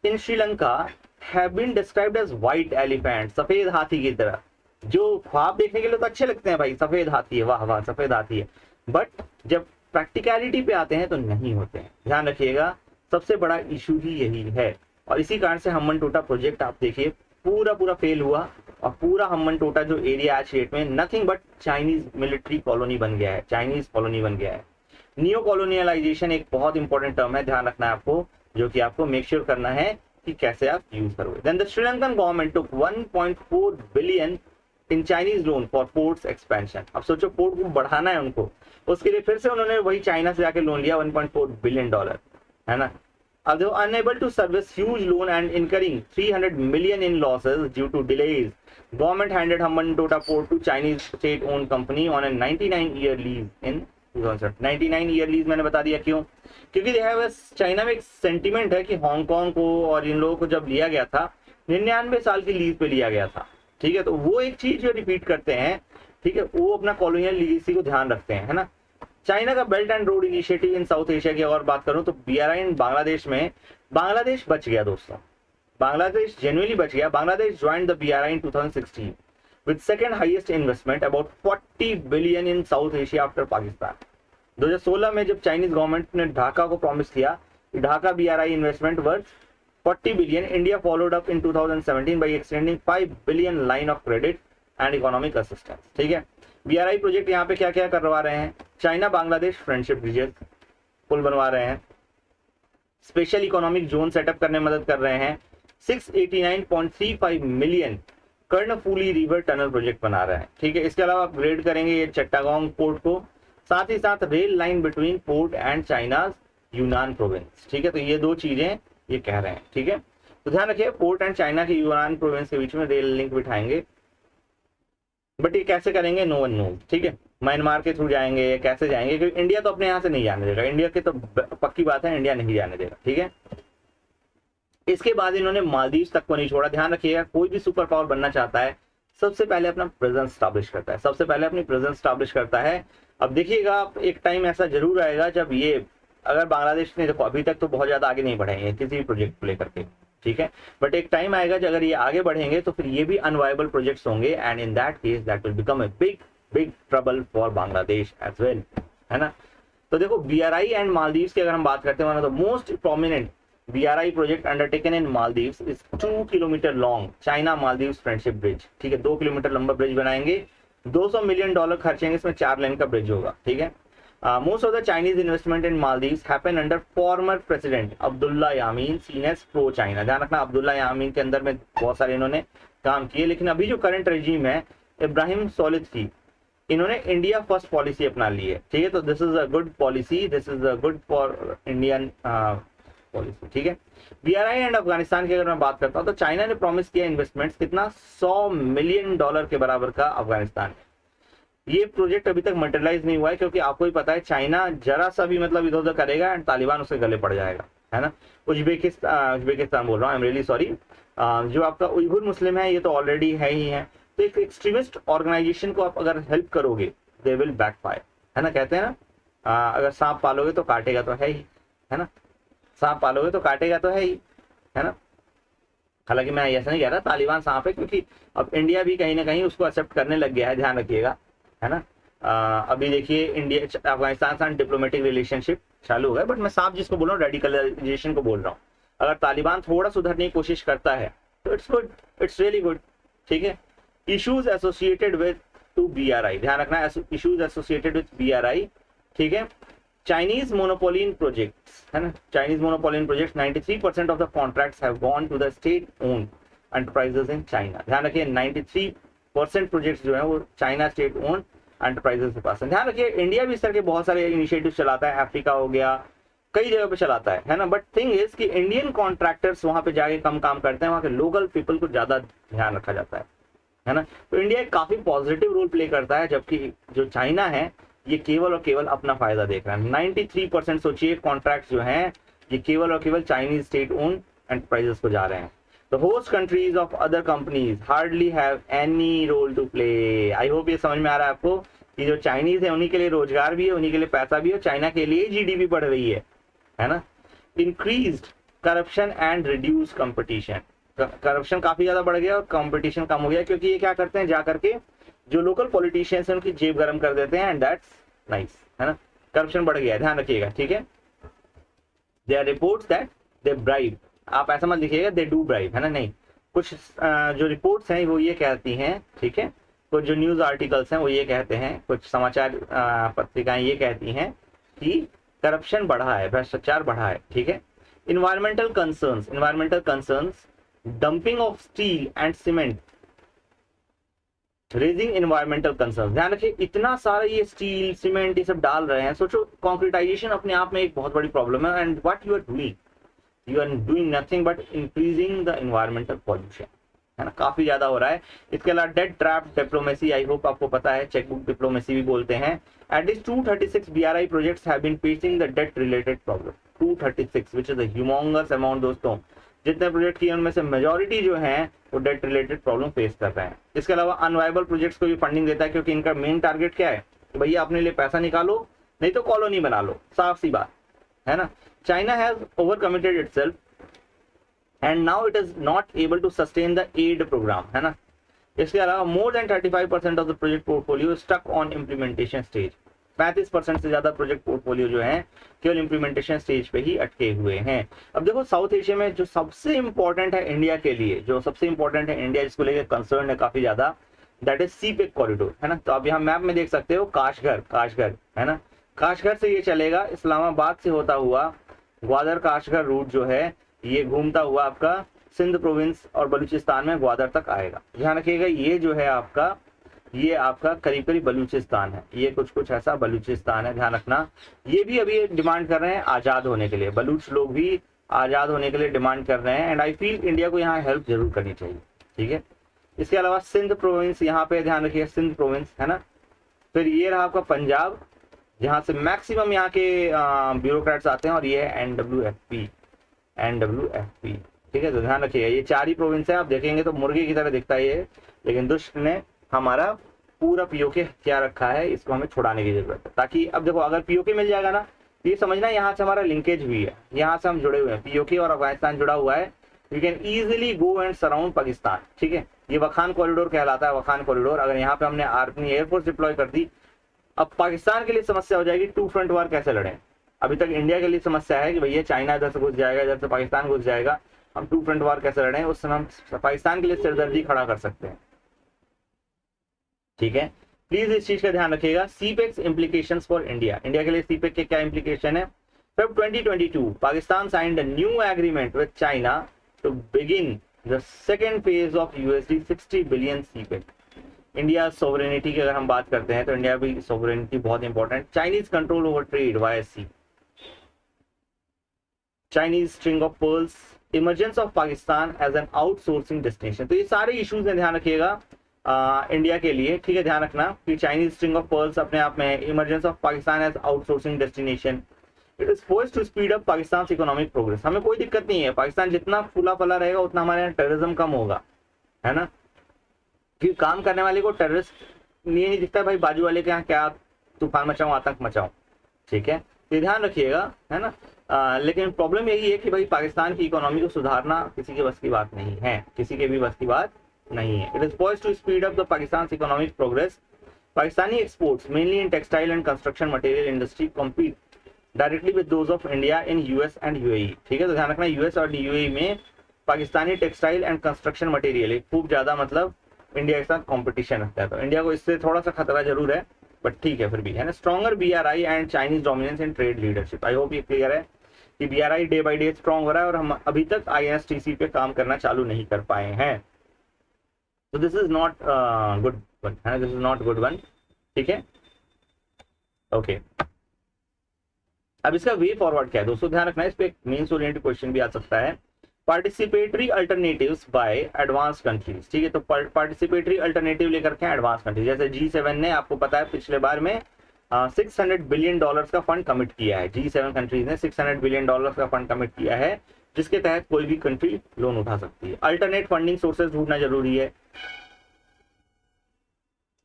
in Sri Lanka have been described as white elephant, सफेद हाथी की तरह। जो ख्वाब देखने के लिए तो अच्छे लगते हैं भाई, सफेद हाथी है, वाह वाह सफेद हाथी है, बट जब प्रैक्टिकलिटी पे आते हैं तो नहीं होते हैं। ध्यान रखिएगा, सबसे बड़ा इशू ही यही है, और इसी कारण से हम्बनटोटा प्रोजेक्ट आप देखिए पूरा फेल हुआ, और पूरा हम्बनटोटा जो एरिया आज डेट में nothing but Chinese military colony बन गया है, नियो कॉलोनियलाइजेशन एक बहुत इंपॉर्टेंट टर्म है, ध्यान रखना है आपको, जो कि आपको मेक श्योर करना है कि कैसे आप यूज करोगे। Then the Sri Lankan government took 1.4 billion in Chinese loan for ports expansion. अब सोचो पोर्ट को बढ़ाना है उनको, उसके लिए फिर से उन्होंने वही चाइना से जाके लोन लिया $1.4 बिलियन, है ना। अब they were unable to service huge loan and incurring 300 million in losses due to delays. Government handed Hambantota port to Chinese state-owned company on a 99-year lease in 2007. 99-year lease मैंने बता दिया क्यों, क्योंकि China में एक sentiment है कि Hong Kong को और इन लोगों को जब लिया गया था 99 साल की लीज पे लिया गया था, ठीक है। तो वो एक चीज जो रिपीट करते हैं, ठीक है, वो अपना कॉलोनियल लीगेसी को ध्यान रखते हैं, है ना। चाइना का belt and road initiative in south Asia की और बात करूं तो BRI इन बांग्लादेश में, बांग्लादेश बच गया दोस्तों, बांग्लादेश जेन्युइनली बच गया। Bangladesh joined the BRI in 2016 with second highest investment about 40 billion in south Asia after Pakistan. 2016 में जब चाइनीज गवर्नमेंट ने ढाका को प्रॉमिस किया, Dhaka BRI investment worth 40 billion, India followed up in 2017 by extending 5 billion line of credit and economic assistance, ठीक है। BRI project यहाँ पे क्या क्या करवा रहे हैं, चाइना बांग्लादेश फ्रेंडशिप ब्रिजेस, पुल बनवा रहे हैं, स्पेशल इकोनॉमिक जोन सेटअप करने में मदद कर रहे हैं, 689.35 मिलियन कर्णफूली रिवर टनल प्रोजेक्ट बना रहे हैं, ठीक है। इसके अलावा अपग्रेड करेंगे ये चट्टागोंग पोर्ट को, साथ ही साथ rail line between port and China's यूनान प्रोविंस, ठीक है। तो ये दो चीजें ये कह रहे हैं, ठीक है। तो ध्यान रखिए, पोर्ट एंड चाइना की यूनान प्रोविंस के बीच में रेल लिंक बिठाएंगे, बट ये कैसे करेंगे नो वन नोज, ठीक है। म्यांमार के थ्रू जाएंगे या कैसे जाएंगे, क्योंकि इंडिया तो अपने यहाँ से नहीं जाने देगा, इंडिया की तो पक्की बात है, इंडिया नहीं जाने देगा, ठीक है। इसके बाद इन्होंने मालदीव तक को नहीं छोड़ा। ध्यान रखिएगा, कोई भी सुपर पावर बनना चाहता है सबसे पहले अपना प्रेजेंस स्टैब्लिश करता है, सबसे पहले अपनी प्रेजेंस स्टैब्लिश करता है। अब देखिएगा, आप एक टाइम ऐसा जरूर आएगा जब ये, अगर बांग्लादेश ने, देखो अभी तक तो बहुत ज्यादा आगे नहीं बढ़े हैं किसी भी प्रोजेक्ट को लेकर के, ठीक है, बट एक टाइम आएगा जब अगर ये आगे बढ़ेंगे तो फिर ये भी अनवायबल प्रोजेक्ट्स होंगे, and in that case that will become a big big trouble for Bangladesh as well, है ना। तो देखो BRI एंड मालदीव्स की अगर हम बात करते हैं, तो most prominent BRI project undertaken in Maldives is 2 kilometre long China Maldives friendship bridge, ठीक है। 2 किलोमीटर लंबा ब्रिज बनाएंगे, $200 मिलियन खर्चेंगे, इसमें 4 लेन का ब्रिज होगा, ठीक है। Most of the Chinese investment in Maldives happened under former president Abdullah Yameen, seen as pro China। ध्यान रखना, अब्दुल्ला यामीन के अंदर में बहुत सारे इन्होंने काम किए, लेकिन अभी जो करंट रेजिम है इब्राहिम सोलिद की, इन्होंने इंडिया फर्स्ट पॉलिसी अपना ली है, ठीक है। तो this is a good policy, this is a good for Indian policy, ठीक है। BRI एंड अफगानिस्तान की अगर मैं बात करता हूँ, तो चाइना ने प्रॉमिस किया इन्वेस्टमेंट्स कितना, $100 मिलियन के बराबर का अफगानिस्तान। ये प्रोजेक्ट अभी तक मटेरियलाइज नहीं हुआ है, क्योंकि आपको ही पता है चाइना जरा सा भी मतलब इधर उधर करेगा एंड तालिबान उसके गले पड़ जाएगा, है ना। उज्बेकिस्तान बोल रहा हूँ, आई एम रियली सॉरी। जो आपका उइगुर मुस्लिम है, ये तो ऑलरेडी है ही है। तो एक एक्सट्रीमिस्ट ऑर्गेनाइजेशन को आप अगर हेल्प करोगे, दे विल बैकफायर, है ना। कहते हैं ना, अगर सांप पालोगे तो काटेगा तो है ही, है ना। सांप पालोगे तो काटेगा तो है ही, है ना। हालांकि मैं ऐसा नहीं कह रहा तालिबान सांप है, क्योंकि अब इंडिया भी कहीं ना कहीं उसको एक्सेप्ट करने लग गया है, ध्यान रखिएगा, है ना। अभी देखिए, इंडिया अफगानिस्तान से डिप्लोमेटिक रिलेशनशिप चालू हो गया, बट मैं साफ जिसको बोल रहा हूँ रेडिकलाइजेशन को बोल रहा हूँ। अगर तालिबान थोड़ा सुधरने की कोशिश करता है तो it's good, it's really good, ठीक है। Issues associated with two BRI, ध्यान रखना, इश्यूज एसोसिएटेड विद BRI, ठीक है। चाइनीज मोनोपोली इन प्रोजेक्ट्स, है ना, Chinese monopoly in projects, 93% of the contracts have gone to the state owned enterprises in China. ध्यान रखिए, 93% प्रोजेक्ट्स जो है वो चाइना स्टेट ओन्ड एंटरप्राइजेस के पास है। ध्यान रखिए, इंडिया भी इस तरह के बहुत सारे इनिशिएटिव चलाता है, अफ्रीका हो गया, कई जगह पे चलाता है ना। बट थिंग इज कि इंडियन कॉन्ट्रैक्टर्स वहां पे जाके कम काम करते हैं, वहां के लोकल पीपल को ज्यादा ध्यान रखा जाता है ना। तो इंडिया एक काफी पॉजिटिव रोल प्ले करता है, जबकि जो चाइना है ये केवल और केवल अपना फायदा देख रहा है। 93% सोचिए कॉन्ट्रैक्ट जो हैं ये केवल और केवल चाइनीज स्टेट ओन एंटरप्राइजेस को जा रहे हैं। The host countries of other companies hardly have any role to play। I hope ये समझ में आ रहा है आपको कि जो चाइनीज है उन्हीं के लिए रोजगार भी है, उन्हीं के लिए पैसा भी है, चाइना के लिए GDP बढ़ रही है ना। Increased corruption and reduce competition, corruption काफी ज्यादा बढ़ गया और कंपटीशन कम हो गया, क्योंकि ये क्या करते हैं, जा करके जो लोकल पॉलिटिशियंस हैं उनकी जेब गर्म कर देते हैं, एंड दैट्स नाइस, है ना। करप्शन बढ़ गया है, ध्यान रखिएगा, ठीक है। There are reports that they bribe, आप ऐसा मत लिखिएगा दे डू ब्राइब, है ना, नहीं। कुछ जो रिपोर्ट्स हैं वो ये कहती हैं, ठीक है, कुछ जो न्यूज आर्टिकल्स हैं वो ये कहते हैं, कुछ समाचार पत्रिकाएं ये कहती हैं कि करप्शन बढ़ा है, भ्रष्टाचार बढ़ा है, ठीक है। Environmental concerns, dumping of steel and cement, raising environmental concerns. ध्यान रखिए, इतना सारा ये स्टील सीमेंट ये सब डाल रहे हैं, सोचो कॉन्क्रीटाइजेशन अपने आप में एक बहुत बड़ी प्रॉब्लम है, and what you are doing nothing but increasing the environmental pollution, है ना, काफी ज्यादा हो रहा है। इसके अलावा debt trap diplomacy, I hope आपको पता है, चेकबुक डिप्लोमेसी भी बोलते हैं। At least 236 BRI projects have been facing the debt related problem, 236 which is a humongous amount. दोस्तों, जितने प्रोजेक्ट किए उनमें से मेजॉरिटी जो है वो डेट रिलेटेड प्रॉब्लम फेस कर रहे हैं। इसके अलावा अनवायबल प्रोजेक्ट्स को भी फंडिंग देता है, क्योंकि इनका मेन टारगेट क्या है, भैया अपने लिए पैसा निकालो, नहीं तो कॉलोनी बना लो, साफ सी बात है ना। China has over committed itself and now it is not able to sustain the aid program, है ना। इसके अलावा more than 35% of the project portfolio stuck on implementation stage, 35% से ज्यादा प्रोजेक्ट पोर्टफोलियो जो है केवल इम्प्लीमेंटेशन स्टेज पे ही अटके हुए हैं। अब देखो, साउथ एशिया में जो सबसे इंपॉर्टेंट है इंडिया के लिए, जो सबसे इंपॉर्टेंट है इंडिया जिसको लेकर कंसर्न है काफी ज्यादा, दैट इज सीपेक कॉरिडोर, है ना। तो आप यहाँ मैप में देख सकते हो, काशगर, है ना, काशगर से ये चलेगा, इस्लामाबाद से होता हुआ ग्वादर काशगर रूट जो है ये घूमता हुआ आपका सिंध प्रोविंस और बलूचिस्तान में ग्वादर तक आएगा। ध्यान रखिएगा ये जो है आपका, ये आपका करीब करीब बलूचिस्तान है, ये कुछ कुछ ऐसा बलूचिस्तान है, ध्यान रखना। ये भी अभी डिमांड कर रहे हैं आज़ाद होने के लिए, बलूच लोग भी आज़ाद होने के लिए डिमांड कर रहे हैं, एंड आई फील इंडिया को यहाँ हेल्प जरूर करनी चाहिए, ठीक है। इसके अलावा सिंध प्रोविंस यहाँ पे ध्यान रखिए, सिंध प्रोविंस है ना। फिर ये रहा आपका पंजाब, जहाँ से मैक्सिमम यहाँ के ब्यूरोक्रेट्स आते हैं, और ये है NWFP, ठीक है। तो ध्यान रखिएगा ये 4 ही प्रोविंस है। आप देखेंगे तो मुर्गे की तरह दिखता है ये, लेकिन दुष्ट ने हमारा पूरा पीओके क्या रखा है, इसको हमें छुड़ाने की जरूरत है। ताकि अब देखो अगर पीओके मिल जाएगा ना, ये समझना यहाँ से हमारा लिंकेज भी है, यहाँ से हम जुड़े हुए हैं, पीओके और अफगानिस्तान जुड़ा हुआ है। We can easily go and surround Pakistan, ठीक है। ये वखान कॉरिडोर कहलाता है, वखान कॉरिडोर। अगर यहाँ पे हमने अपनी एयरफोर्स डिप्लॉय कर दी, अब पाकिस्तान के लिए समस्या हो जाएगी टू फ्रंट वार कैसे लड़ें। अभी तक इंडिया के लिए समस्या है कि भैया चाइना इधर से घुस जाएगा, इधर से पाकिस्तान घुस जाएगा, हम टू फ्रंट वार कैसे लड़ें। उस समय हम पाकिस्तान के लिए सिरदर्दी खड़ा कर सकते हैं, ठीक है। प्लीज इस चीज का ध्यान रखिएगा। CPEC's implications for India, India के लिए सीपेक के क्या इम्प्लीकेशन है। Feb 2022 Pakistan signed a new agreement with China to begin the second phase of $60 billion CPEC. India sovereignty की अगर हम बात करते हैं तो इंडिया भी सोवरेनिटी बहुत important. Chinese control over trade via sea, Chinese string of pearls, emergence of Pakistan as an outsourcing destination. तो ये सारे इश्यूज हैं, ध्यान रखिएगा इंडिया के लिए, ठीक है। ध्यान रखना कि चाइनीज स्ट्रिंग ऑफ पर्ल्स अपने आप में, emergence of Pakistan as outsourcing destination, it is forced to speed up Pakistan economic progress. हमें कोई दिक्कत नहीं है, पाकिस्तान जितना फूला फला रहेगा उतना हमारे यहाँ टेररिज्म कम होगा, है ना। कि काम करने वाले को टेररिस्ट ये नहीं दिखता भाई बाजू वाले के यहाँ क्या तूफान मचाऊं, आतंक मचाऊं, ठीक है। तो ध्यान रखिएगा, है ना। लेकिन प्रॉब्लम यही है कि भाई पाकिस्तान की इकोनॉमी को सुधारना किसी के बस की बात नहीं है, किसी के भी बस की बात नहीं है। It is poised to speed up the Pakistan economic progress. Pakistani exports mainly in textile and construction material industry compete directly with those of India in US and UAE, ठीक है। तो ध्यान रखना US और UAE में Pakistani textile and construction material खूब ज्यादा मतलब इंडिया के साथ कंपटीशन रखता है। तो इंडिया को इससे थोड़ा सा खतरा जरूर है, बट ठीक है फिर भी, है ना। Stronger BRI and Chinese dominance in trade leadership. I hope ये क्लियर है कि BRI day by day strong हो रहा है और हम अभी तक INSTC पे काम करना चालू नहीं कर पाए हैं। तो this is not good one, है ना, this is not good one, ठीक है। ओके, अब इसका वे फॉरवर्ड क्या है दोस्तों, ध्यान रखना है। इस पे मेंस ओरिएंटेड क्वेश्चन भी आ सकता है। Participatory alternatives by advance countries, ठीक है। तो पार्टिसिपेटरी अल्टरनेटिव लेकर के एडवांस कंट्रीज, जैसे G7 ने, आपको पता है पिछले बार में $600 बिलियन का फंड कमिट किया है। G7 कंट्रीज ने $600 बिलियन का फंड कमिट किया है, जिसके तहत कोई भी कंट्री लोन उठा सकती है। अल्टरनेट फंडिंग सोर्सेज ढूंढना जरूरी है।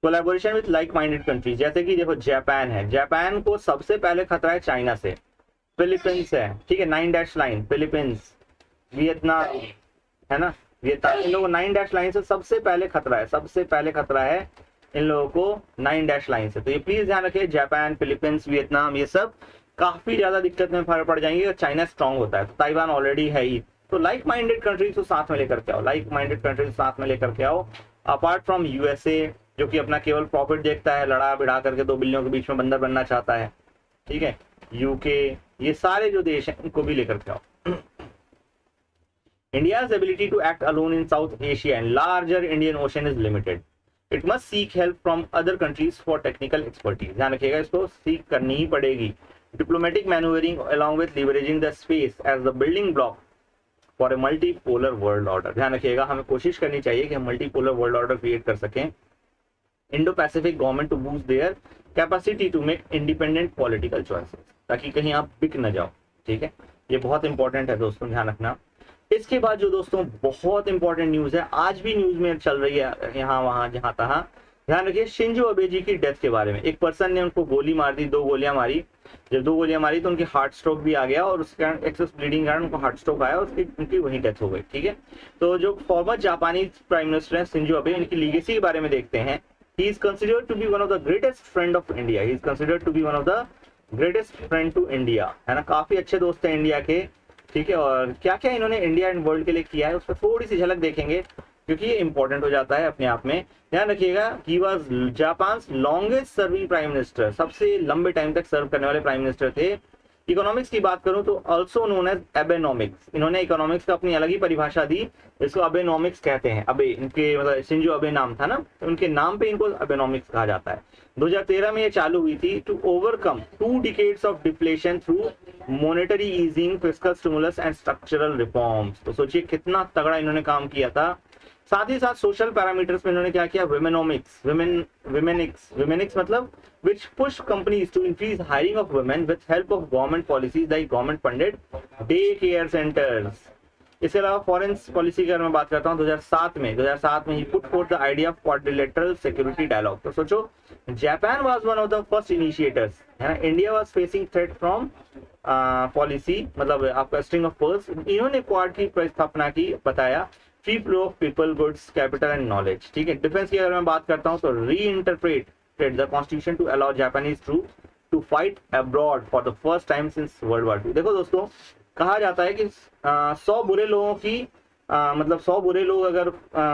Collaboration with like minded countries, जैसे कि देखो जापान है, जापान को सबसे पहले खतरा है चाइना से। फिलीपींस है, ठीक है, 9 डैश लाइन, फिलीपींस, वियतनाम, है ना, वियतनाम, इन लोगों को 9 डैश लाइन से सबसे पहले खतरा है, सबसे पहले खतरा है इन लोगों को 9 डैश लाइन से। तो ये प्लीज ध्यान रखिए, जापान, फिलीपींस, वियतनाम, ये सब काफी ज्यादा दिक्कत में पड़ जाएंगे और चाइना स्ट्रांग होता है। तो ताइवान ऑलरेडी है ही। तो लाइक माइंडेड कंट्रीज को साथ में लेकर के आओ, लाइक माइंडेड कंट्रीज साथ में लेकर के आओ। अपार्ट फ्रॉम USA जो कि अपना केवल प्रॉफिट देखता है, लड़ा बिड़ा करके 2 बिलियन के बीच में बंदर बनना चाहता है, ठीक है, UK, ये सारे जो देश हैं इनको भी लेकर के आओ। India's ability to act alone in South Asia and larger Indian Ocean is limited. It must seek help from other countries for technical expertise. ध्यान रखिएगा, इसको सीख करनी ही पड़ेगी। Diplomatic maneuvering along with leveraging the space as the building block for a multipolar world order. ध्यान रखिएगा, हमें कोशिश करनी चाहिए कि हम मल्टीपोलर वर्ल्ड ऑर्डर क्रिएट कर सकें। Indo-Pacific government to boost their capacity to make independent political choices, ताकि कहीं आप बिक न जाओ, ठीक है। ये बहुत इंपॉर्टेंट है दोस्तों, ध्यान रखना। इसके बाद जो दोस्तों बहुत इंपॉर्टेंट न्यूज है, आज भी न्यूज में चल रही है यहाँ वहां जहां तहां, ध्यान रखिए, शिंजो अबे जी की डेथ के बारे में। एक पर्सन ने उनको गोली मार दी, 2 गोलियां मारी। जब 2 गोलियां मारी तो उनकी हार्ट स्ट्रोक भी आ गया और उसके कारण एक्सेस ब्लीडिंग कारण उनको हार्ट स्ट्रोक आया, उसकी उनकी वहीं डेथ हो गई, ठीक है। तो जो फॉर्मर जापानी प्राइम मिनिस्टर है शिंजो अबे, इनकी लीगेसी के बारे में देखते हैं। He is considered to be one of the greatest friend of India. He is considered to be one of the greatest friend to India. है ना, काफी अच्छे दोस्त हैं इंडिया के, ठीक है। और क्या क्या इन्होंने इंडिया एंड वर्ल्ड के लिए किया है उस पर थोड़ी सी झलक देखेंगे, क्योंकि ये इंपॉर्टेंट हो जाता है अपने आप में। ध्यान रखिएगा, he was Japan's longest serving prime minister, सबसे लंबे टाइम तक सर्व करने वाले प्राइम मिनिस्टर थे। इकोनॉमिक्स की बात करूं तो ऑल्सो नोन एज एबेनॉमिक्स, इन्होंने इकोनॉमिक्स का अपनी अलग ही परिभाषा दी, इसको अबेनॉमिक्स कहते हैं। अबे इनके मतलब शिंजो अबे नाम था ना, तो उनके नाम पे इनको अबेनॉमिक्स कहा जाता है। 2013 में ये चालू हुई थी to overcome 2 decades of deflation through monetary easing, fiscal stimulus and structural reforms. तो सोचिए कितना तगड़ा इन्होंने काम किया था। साथ ही साथ सोशल पैरामीटर्स में इन्होंने क्या किया, विमेनोमिक्स, विमेनिक्स मतलब which push companies to increase hiring of women with help of government policies like government funded day care centers। इसके अलावा फॉरेन पॉलिसी की अगर मैं बात करता हूँ 2007 में ही put forth the idea of quadrilateral security dialogue. तो सोचो Japan was one of the first initiators, है ना। India was facing threat from policy, मतलब आपका स्ट्रिंग ऑफ पर्ल्स, इन्होंने क्वाड की स्थापना की, बताया free flow of people, goods, capital and knowledge. ठीक है, डिफेंस की अगर मैं बात करता हूँ तो री interpret the constitution to allow Japanese troops to fight abroad for the first time since World War II। देखो दोस्तों, कहा जाता है कि 100 बुरे लोगों की मतलब 100 बुरे लोग अगर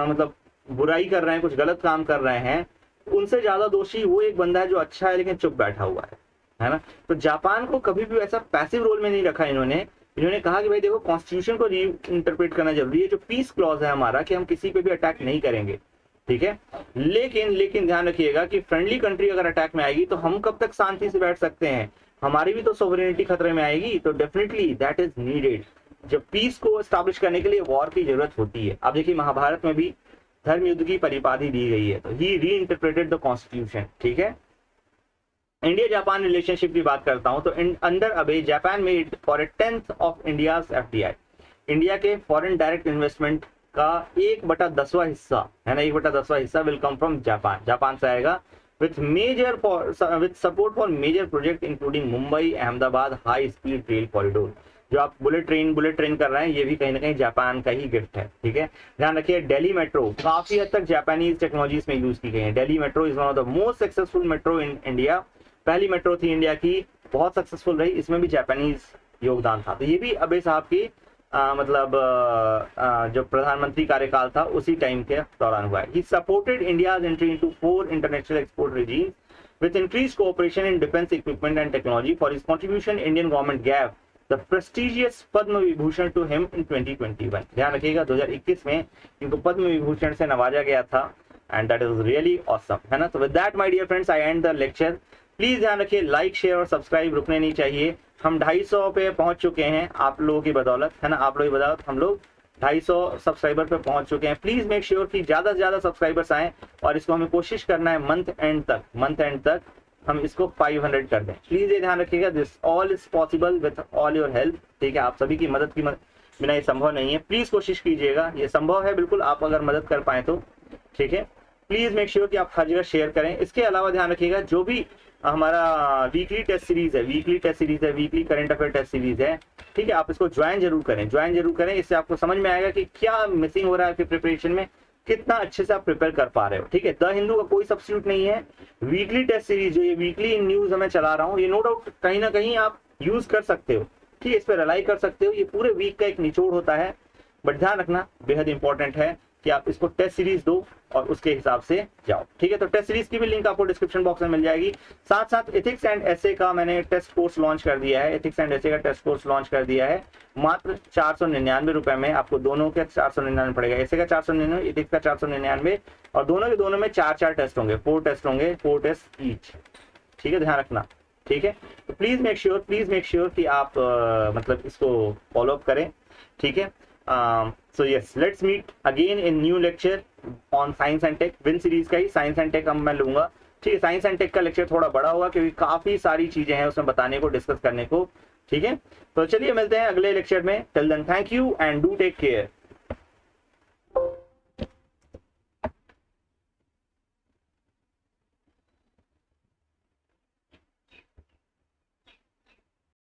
मतलब बुराई कर रहे हैं, कुछ गलत काम कर रहे हैं, उनसे ज्यादा दोषी वो एक बंदा है जो अच्छा है लेकिन चुप बैठा हुआ है ना। तो जापान को कभी भी ऐसा पैसिव रोल में नहीं रखा इन्होंने कहा कि भाई देखो कॉन्स्टिट्यूशन को री इंटरप्रेट करना जरूरी है, जो पीस क्लॉज है हमारा कि हम किसी पे भी अटैक नहीं करेंगे, ठीक है। लेकिन ध्यान रखिएगा कि फ्रेंडली कंट्री अगर अटैक में आएगी तो हम कब तक शांति से बैठ सकते हैं, हमारी भी तो सोवरेनिटी खतरे में आएगी। तो डेफिनेटली दैट इज नीडेड, जब पीस को एस्टैब्लिश करने के लिए वॉर की जरूरत होती है। अब देखिए महाभारत में भी धर्म युद्ध की परिपाटी दी गई है, तो ही री इंटरप्रेटेड द कॉन्स्टिट्यूशन, ठीक है। इंडिया जापान रिलेशनशिप की बात करता हूं तो अंडर अबे Japan made for a 10th of India's FDI, India के फॉरेन डायरेक्ट इन्वेस्टमेंट का 1/10वां हिस्सा, है ना, 1/10वां हिस्सा विल कम फ्रॉम जापान से आएगा, with support for major project including Mumbai Ahmedabad high speed rail corridor. जो आप बुलेट ट्रेन कर रहे हैं, ये भी कहीं ना कहीं जापान का ही गिफ्ट है, ठीक है। ध्यान रखिए दिल्ली मेट्रो काफी हद तक जापानीज टेक्नोलॉजीज में यूज की गई है। Delhi metro is one of the most successful metro in India, पहली मेट्रो थी इंडिया की, बहुत सक्सेसफुल रही, इसमें भी जापानीज योगदान था। तो ये भी अबे साहब की जो प्रधानमंत्री कार्यकाल था उसी टाइम के दौरान हुआ है। He supported India's entry into 4 international export regimes with increased cooperation in defence equipment and technology. For his contribution Indian government gave the prestigious Padma Vibhushan to him in 2021। ध्यान रखिएगा 2021 में इनको पद्म विभूषण से नवाजा गया था, and that is really awesome, है ना। तो with that my dear friends I end the lecture. Please ध्यान रखिए, लाइक शेयर और सब्सक्राइब रुकने नहीं चाहिए। हम 250 पे पहुंच चुके हैं आप लोगों की बदौलत, है ना, आप लोगों की बदौलत हम लोग 250 सब्सक्राइबर पे पहुंच चुके हैं। प्लीज मेक श्योर कि ज्यादा से ज्यादा सब्सक्राइबर्स आए, और इसको हमें कोशिश करना है मंथ एंड तक हम इसको 500 कर दें। प्लीज ये ध्यान रखिएगा, this all is possible with all your help, ठीक है। आप सभी की मदद की बिना ये संभव नहीं है, प्लीज कोशिश कीजिएगा, ये संभव है बिल्कुल, आप अगर मदद कर पाए तो, ठीक है। प्लीज मेक श्योर कि आप हर जगह शेयर करें। इसके अलावा ध्यान रखिएगा जो भी हमारा वीकली टेस्ट सीरीज है, weekly current affair test series है, ठीक है, आप इसको ज्वाइन जरूर करें, इससे आपको समझ में आएगा कि क्या मिसिंग हो रहा है आपकी प्रिपरेशन में, कितना अच्छे से आप प्रिपेयर कर पा रहे हो, ठीक है। द हिंदू का कोई सब्स्टिट्यूट नहीं है। वीकली टेस्ट सीरीज जो ये वीकली न्यूज मैं चला रहा हूँ, ये नो डाउट कहीं ना कहीं आप यूज कर सकते हो, ठीक है, इस पर रिलाई कर सकते हो, ये पूरे वीक का एक निचोड़ होता है, बट ध्यान रखना बेहद इंपॉर्टेंट है कि आप इसको टेस्ट सीरीज दो और उसके हिसाब से जाओ, ठीक है। तो टेस्ट सीरीज की भी लिंक आपको डिस्क्रिप्शन बॉक्स में मिल जाएगी। साथ साथ एथिक्स एंड एसे का मैंने टेस्ट कोर्स लॉन्च कर दिया है, मात्र 499 रुपए में। आपको दोनों के 499 पड़ेगा, एसे का 499, एथिक्स का 499, और दोनों में 4 टेस्ट होंगे, 4 टेस्ट ईच, ठीक है, ध्यान रखना, ठीक है। तो प्लीज मेक श्योर कि आप मतलब इसको फॉलो अप करें, ठीक है। So yes, let's meet again in new lecture on science and tech। Win series का ही साइंस एंड टेक मैं लूंगा, ठीक है। साइंस एंड टेक का लेक्चर थोड़ा बड़ा होगा क्योंकि काफी सारी चीजें हैं उसमें बताने को, डिस्कस करने को, ठीक है। तो चलिए मिलते हैं अगले लेक्चर में। Till then thank you and do take care.